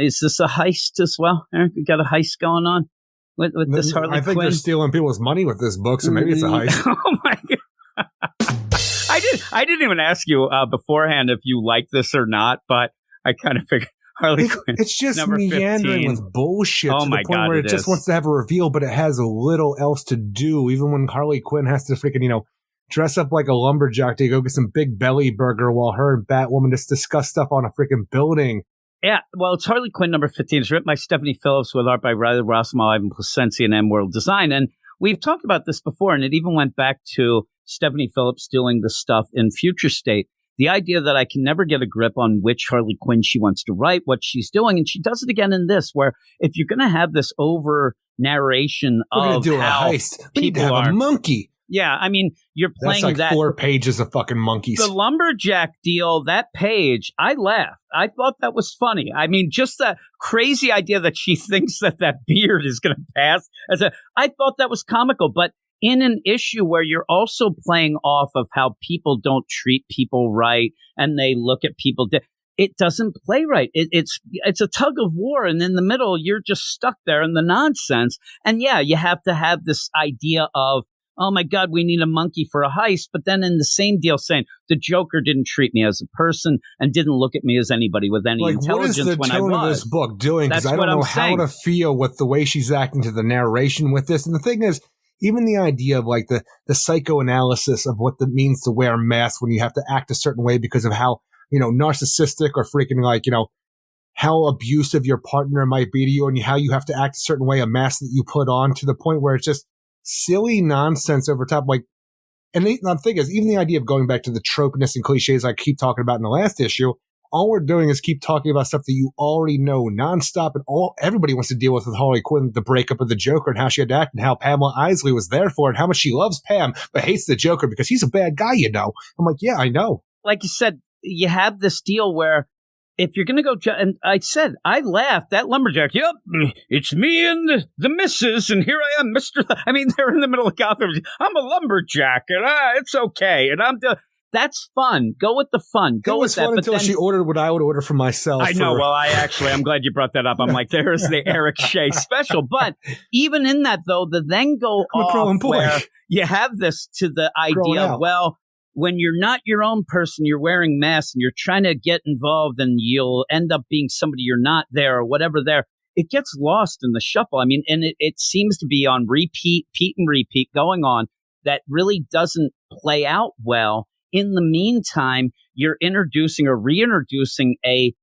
Is this a heist as well? Eric, we got a heist going on with this Harley Quinn? I think they're stealing people's money with this book, so maybe it's a heist. Oh my God. I didn't even ask you beforehand if you like this or not, but I kind of figured Harley Quinn. It's just number meandering 15. with bullshit Oh to the my point God, where it just wants to have a reveal, but it has a little else to do. Even when Harley Quinn has to freaking, dress up like a lumberjack to go get some big belly burger while her and Batwoman just discuss stuff on a freaking building. Yeah, well, it's Harley Quinn number 15. It's written by Stephanie Phillips with art by Riley Rossmo, Ivan Placencia, and M World Design. And we've talked about this before, and it even went back to Stephanie Phillips doing the stuff in Future State. The idea that I can never get a grip on which Harley Quinn she wants to write, what she's doing. And she does it again in this, where if you're going to have this over narration of do how a heist, we need to have a monkey. Yeah, I mean, you're playing That's like that 4 pages of fucking monkeys. The lumberjack deal, that page, I laughed. I thought that was funny. I mean, just the crazy idea that she thinks that beard is going to pass. I thought that was comical, but in an issue where you're also playing off of how people don't treat people right and they look at people, it doesn't play right. It's a tug of war, and in the middle, you're just stuck there in the nonsense. And yeah, you have to have this idea of, oh my God, we need a monkey for a heist. But then in the same deal saying the Joker didn't treat me as a person and didn't look at me as anybody with any intelligence when I was. What is the tone of this book doing? Because I don't know how to feel with the way she's acting to the narration with this. And the thing is, even the idea of like the psychoanalysis of what it means to wear a mask when you have to act a certain way because of how, narcissistic or freaking like, how abusive your partner might be to you and how you have to act a certain way, a mask that you put on, to the point where it's just silly nonsense over top. Like, and the thing is, even the idea of going back to the tropeness and cliches I keep talking about in the last issue, all we're doing is keep talking about stuff that you already know nonstop, and everybody wants to deal with Harley Quinn, the breakup of the Joker and how she had to act and how Pamela Isley was there for it and how much she loves Pam but hates the Joker because he's a bad guy, I'm like, yeah, I know. Like you said, you have this deal where if you're going to go, and I laughed, that lumberjack, yep, it's me and the missus, and here I am, Mr. I mean, they're in the middle of Gotham. I'm a lumberjack, and it's okay, and that's fun. Go with the fun. Go with that. It was fun until she ordered what I would order for myself. I know. Well, I'm glad you brought that up. I'm like, there's the Eric Shea special. But even in that, though, the then go off where you have this to the idea of, well, when you're not your own person, you're wearing masks and you're trying to get involved and you'll end up being somebody you're not there or whatever there. It gets lost in the shuffle. I mean, and it seems to be on repeat going on that really doesn't play out well. In the meantime, you're introducing or reintroducing a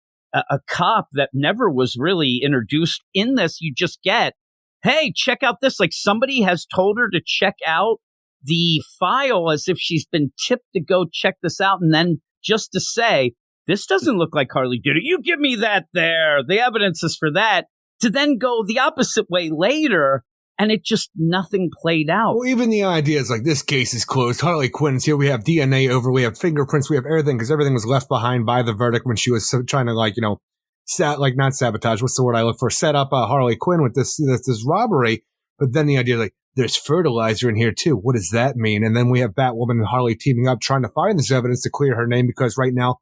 cop that never was really introduced in this. You just get, hey, check out this. Like somebody has told her to check out the file as if she's been tipped to go check this out. And then just to say, this doesn't look like Harley did it. You give me that there. The evidence is for that. To then go the opposite way later. And it just nothing played out. Well, even the idea is like, this case is closed. Harley Quinn's here. We have DNA over. We have fingerprints. We have everything because everything was left behind by the verdict when she was trying to not sabotage. What's the word I look for? Set up Harley Quinn with this robbery. But then the idea like, there's fertilizer in here too. What does that mean? And then we have Batwoman and Harley teaming up trying to find this evidence to clear her name because right now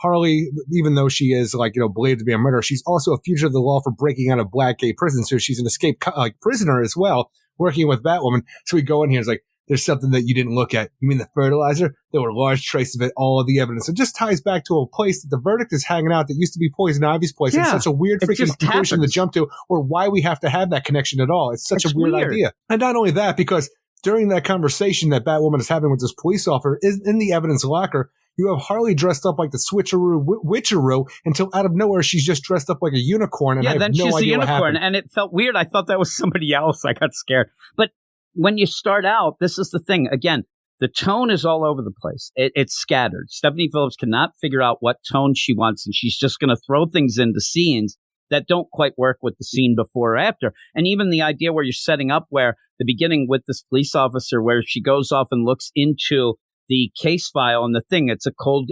Harley, even though she is believed to be a murderer, she's also a fugitive of the law for breaking out of black gay prison. So she's an escaped prisoner as well, working with Batwoman. So we go in here, it's like, there's something that you didn't look at. You mean the fertilizer? There were large traces of it, all of the evidence. It just ties back to a place that the verdict is hanging out that used to be Poison Ivy's place. Yeah, it's such a weird freaking conclusion to jump to, or why we have to have that connection at all. It's such a weird idea. And not only that, because during that conversation that Batwoman is having with this police officer is in the evidence locker, you have Harley dressed up like the switcheroo witcheroo until out of nowhere she's just dressed up like a unicorn. And I have no idea what happened. And it felt weird. I thought that was somebody else. I got scared. But when you start out, this is the thing. Again, the tone is all over the place. It's scattered. Stephanie Phillips cannot figure out what tone she wants, and she's just going to throw things into scenes that don't quite work with the scene before or after. And even the idea where you're setting up where the beginning with this police officer where she goes off and looks into the case file and the thing, it's a closed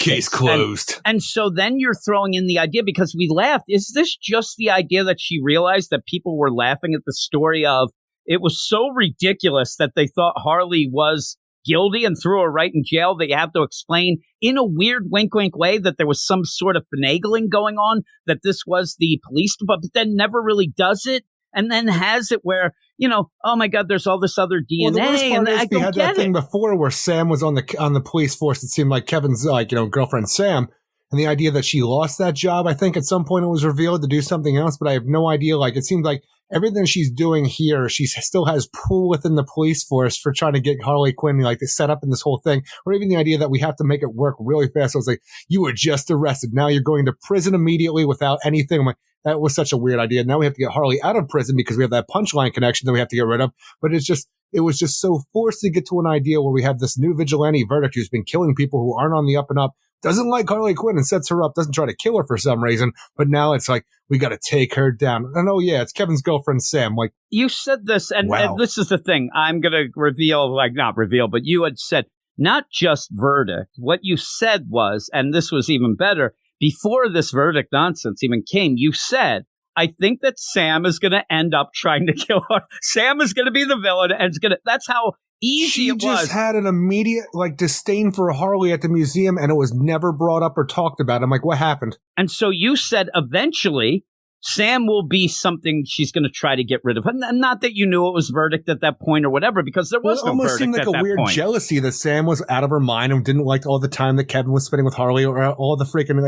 case. Closed. And so then you're throwing in the idea, because we laughed. Is this just the idea that she realized that people were laughing at the story of, it was so ridiculous that they thought Harley was guilty and threw her right in jail, that you have to explain in a weird wink way that there was some sort of finagling going on, that this was the police department, but then never really does it. And then has it where, oh my God, there's all this other DNA. Well, the worst part is we had that thing before where Sam was on the police force. It seemed like Kevin's girlfriend Sam, and the idea that she lost that job. I think at some point it was revealed to do something else, but I have no idea. Like, it seemed like everything she's doing here, she still has pull within the police force for trying to get Harley Quinn to set up in this whole thing, or even the idea that we have to make it work really fast. I was like, you were just arrested. Now you're going to prison immediately without anything. I'm like, that was such a weird idea. Now we have to get Harley out of prison because we have that punchline connection that we have to get rid of. But it was just so forced to get to an idea where we have this new vigilante Verdict who's been killing people who aren't on the up and up, doesn't like Harley Quinn and sets her up, doesn't try to kill her for some reason. But now it's like, we got to take her down. And oh yeah, it's Kevin's girlfriend, Sam. Like, you said this, and this is the thing. I'm going to not reveal, but you had said not just Verdict. What you said was, and this was even better, before this Verdict nonsense even came, you said, I think that Sam is going to end up trying to kill her. Sam is going to be the villain, and that's how easy it was. She just had an immediate disdain for Harley at the museum, and it was never brought up or talked about. I'm like, what happened? And so you said eventually Sam will be something she's going to try to get rid of. Not that you knew it was Verdict at that point or whatever, because there was no Verdict at that point. It almost seemed like a weird jealousy that Sam was out of her mind and didn't like all the time that Kevin was spending with Harley, or all the freaking,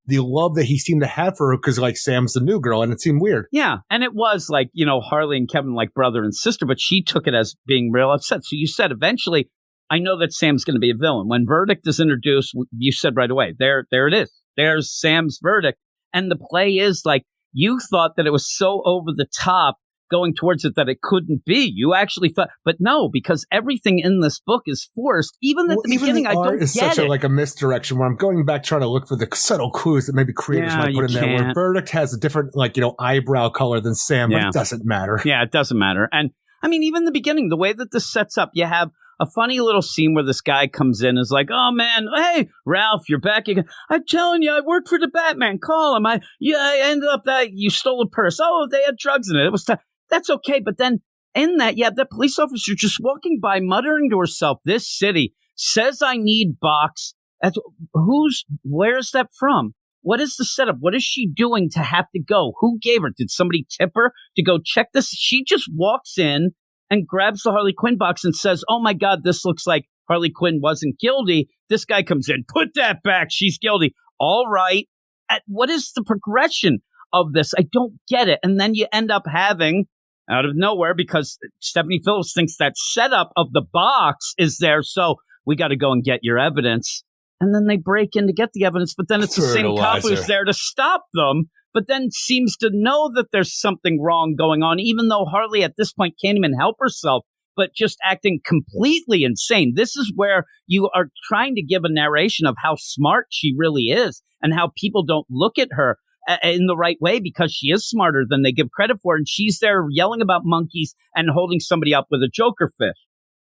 the love that he seemed to have for her because, Sam's the new girl, and it seemed weird. Yeah, and it was Harley and Kevin like brother and sister, but she took it as being real upset. So you said eventually, I know that Sam's going to be a villain. When Verdict is introduced, you said right away, there it is. There's Sam's Verdict. And the play is you thought that it was so over the top going towards it that it couldn't be. You actually thought, but no, because everything in this book is forced. Even at the beginning, I don't is get such it. A misdirection where I'm going back trying to look for the subtle clues that maybe creators might put in there. Where Verdict has a different, eyebrow color than Sam, but it doesn't matter. Yeah, it doesn't matter. And I mean, even the beginning, the way that this sets up, you have a funny little scene where this guy comes in and is like, oh, man, hey, Ralph, you're back again. I'm telling you, I worked for the Batman. Call him. I ended up that you stole a purse. Oh, they had drugs in it. It was that's okay. But then in that, the police officer just walking by, muttering to herself, this city says I need box. Where's that from? What is the setup? What is she doing to have to go? Who gave her? Did somebody tip her to go check this? She just walks in and grabs the Harley Quinn box and says, oh my God, this looks like Harley Quinn wasn't guilty. This guy comes in, put that back. She's guilty. All right. What is the progression of this? I don't get it. And then you end up having, out of nowhere, because Stephanie Phillips thinks that setup of the box is there. So we got to go and get your evidence. And then they break in to get the evidence, but then it's the same cop who's there to stop them, but then seems to know that there's something wrong going on, even though Harley at this point can't even help herself, but just acting completely insane. This is where you are trying to give a narration of how smart she really is and how people don't look at her in the right way because she is smarter than they give credit for. And she's there yelling about monkeys and holding somebody up with a Joker fish.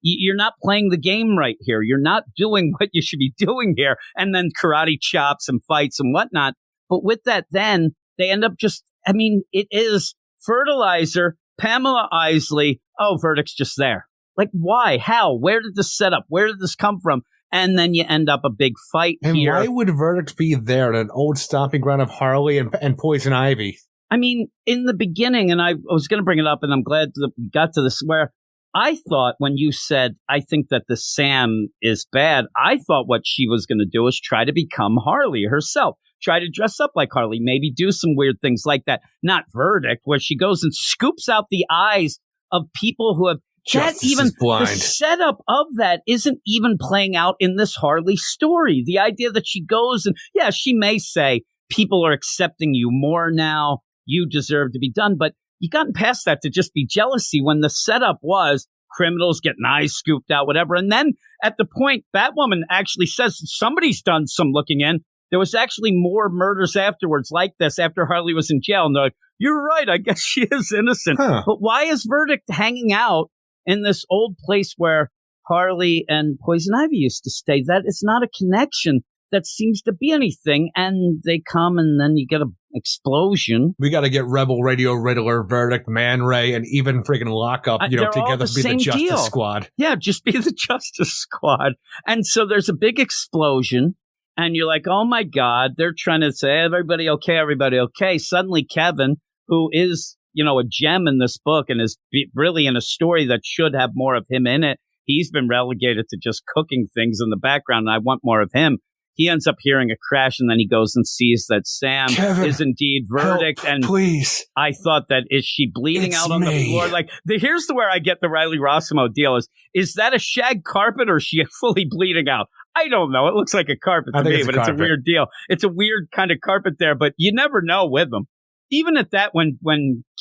You're not playing the game right here. You're not doing what you should be doing here. And then karate chops and fights and whatnot. But with that, then they end up it is Fertilizer, Pamela Isley. Oh, Verdict's just there. Why? How? Where did this set up? Where did this come from? And then you end up a big fight here. And why would Verdict be there at an old stomping ground of Harley and Poison Ivy? I mean, in the beginning, and I was going to bring it up, and I'm glad that we got to this, where I thought when you said, I think that the Sam is bad, I thought what she was going to do is try to become Harley herself. Try to dress up like Harley, maybe do some weird things like that. Not Verdict, where she goes and scoops out the eyes of people who have... the setup of that isn't even playing out in this Harley story. The idea that she goes and, she may say, people are accepting you more now, you deserve to be done, but you gotten past that to just be jealousy when the setup was criminals getting eyes scooped out, whatever. And then at the point, Batwoman actually says somebody's done some looking in. There was actually more murders afterwards like this after Harley was in jail. And they're like, you're right, I guess she is innocent. Huh. But why is Verdict hanging out in this old place where Harley and Poison Ivy used to stay? That is not a connection that seems to be anything. And they come and then you get a explosion. We got to get Rebel Radio Riddler, Verdict, Man Ray, and even freaking Lockup, together to be the Justice Squad. Yeah, just be the Justice Squad. And so there's a big explosion, and you're like, oh my God, they're trying to say, everybody okay, everybody okay. Suddenly Kevin, who is, a gem in this book and is really in a story that should have more of him in it. He's been relegated to just cooking things in the background, and I want more of him. He ends up hearing a crash, and then he goes and sees that Sam is indeed Verdict. Help, and please, I thought that, is she bleeding out on the floor? Like, here's where I get the Riley Rossimo deal is that a shag carpet or is she fully bleeding out? I don't know. It looks like a carpet to me, but it's a weird deal. It's a weird kind of carpet there, but you never know with them. Even at that, when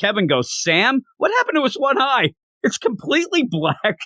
Kevin goes, Sam, what happened to his one eye? It's completely black.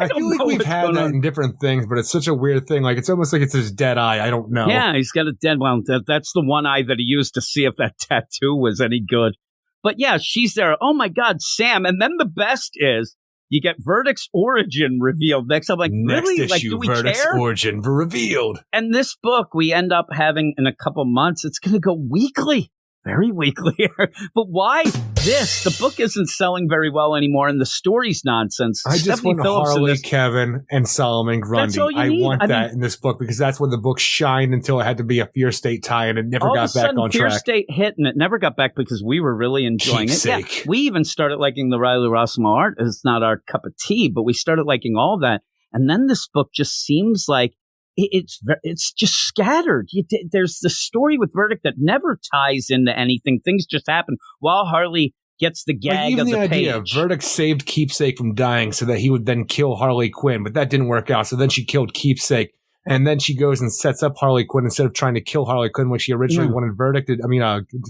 I feel like we've had that in different things, but it's such a weird thing. Like, it's almost like it's his dead eye. I don't know. Yeah, he's got a dead one. That's the one eye that he used to see if that tattoo was any good. But yeah, she's there. Oh my God, Sam. And then the best is you get Verdict's origin revealed next. I'm like, really? Next issue, do we Verdict's care? origin revealed. And this book we end up having in a couple months. It's going to go weekly. Very weekly. But why this? The book isn't selling very well anymore, and the story's nonsense. I just want Harley, Kevin, and Solomon Grundy. That's all you need. I want that in this book because that's when the book shined until it had to be a Fear State tie, and it never got back on track. Fear State hit, and it never got back because we were really enjoying it. Yeah, we even started liking the Riley Rossimo art. It's not our cup of tea, but we started liking all that. And then this book just seems like it's just scattered. There's the story with Verdict that never ties into anything. Things just happen while Harley gets the gag of the idea, page. Verdict saved Keepsake from dying so that he would then kill Harley Quinn, but that didn't work out. So then she killed Keepsake, and then she goes and sets up Harley Quinn instead of trying to kill Harley Quinn, which she originally wanted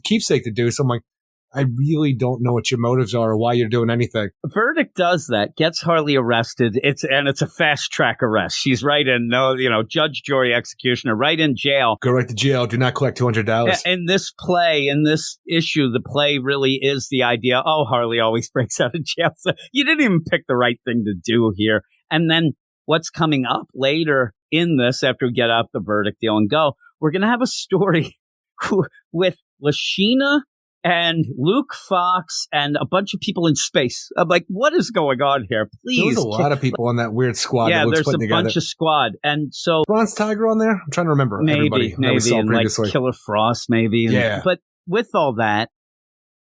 Keepsake to do. So I'm like, I really don't know what your motives are or why you're doing anything. Verdict does that, gets Harley arrested. It's a fast track arrest. She's right in, judge, jury, executioner, right in jail. Go right to jail. Do not collect $200. In this issue, the play really is the idea. Oh, Harley always breaks out of jail. So you didn't even pick the right thing to do here. And then what's coming up later in this, after we get out the verdict deal and go, we're going to have a story with Lashina and Luke Fox and a bunch of people in space. I'm like, what is going on here? Please. There's a lot of people on that weird squad. Yeah, that there's a bunch of squad. And so Bronze Tiger on there? I'm trying to remember everybody that we saw previously. Like Killer Frost, maybe. But with all that,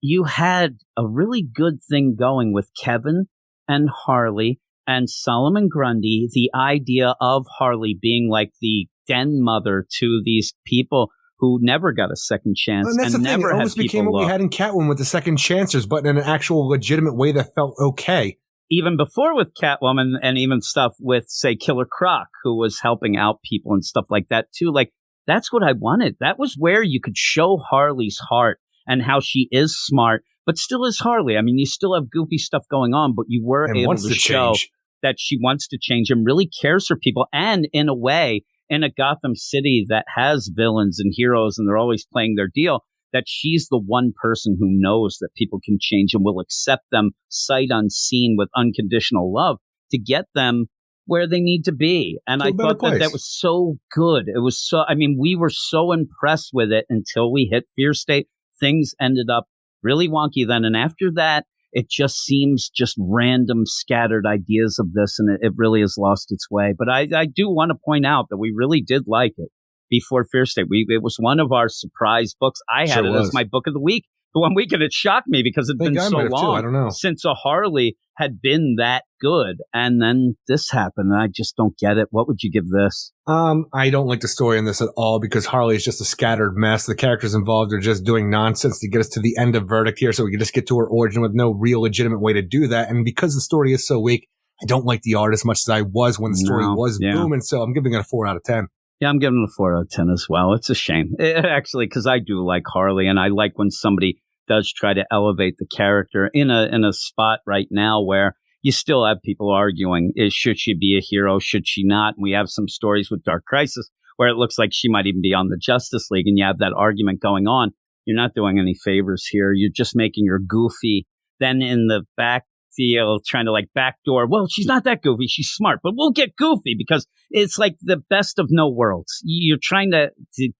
you had a really good thing going with Kevin and Harley and Solomon Grundy, the idea of Harley being like the den mother to these people who never got a second chance and never had people. It almost became what we had in Catwoman with the second chancers, but in an actual legitimate way that felt okay. Even before with Catwoman and even stuff with, say, Killer Croc, who was helping out people and stuff like that too. Like, that's what I wanted. That was where you could show Harley's heart and how she is smart, but still is Harley. I mean, you still have goofy stuff going on, but you were able to show that she wants to change and really cares for people. And in a way, in a Gotham City that has villains and heroes and they're always playing their deal, that she's the one person who knows that people can change and will accept them sight unseen with unconditional love to get them where they need to be. And I thought that was so good. It was so, we were so impressed with it until we hit Fear State. Things ended up really wonky then. And after that, it just seems just random scattered ideas of this, and it really has lost its way. But I do want to point out that we really did like it before Fear State. It was one of our surprise books. I had it as my book of the week. The one week, and it shocked me because it's been so long since a Harley had been that good. And then this happened, and I just don't get it. What would you give this? I don't like the story in this at all because Harley is just a scattered mess. The characters involved are just doing nonsense to get us to the end of Verdict here so we can just get to her origin with no real legitimate way to do that. And because the story is so weak, I don't like the art as much as I was when the story was booming. So I'm giving it a 4 out of 10. Yeah, I'm giving it a 4 out of 10 as well. It's a shame. Actually, because I do like Harley, and I like when somebody does try to elevate the character in a spot right now where you still have people arguing, should she be a hero, should she not? And we have some stories with Dark Crisis where it looks like she might even be on the Justice League, and you have that argument going on. You're not doing any favors here. You're just making her goofy. Then in the back field, trying to backdoor, well, she's not that goofy, she's smart, but we'll get goofy because it's like the best of no worlds. You're trying to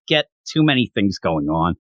get too many things going on.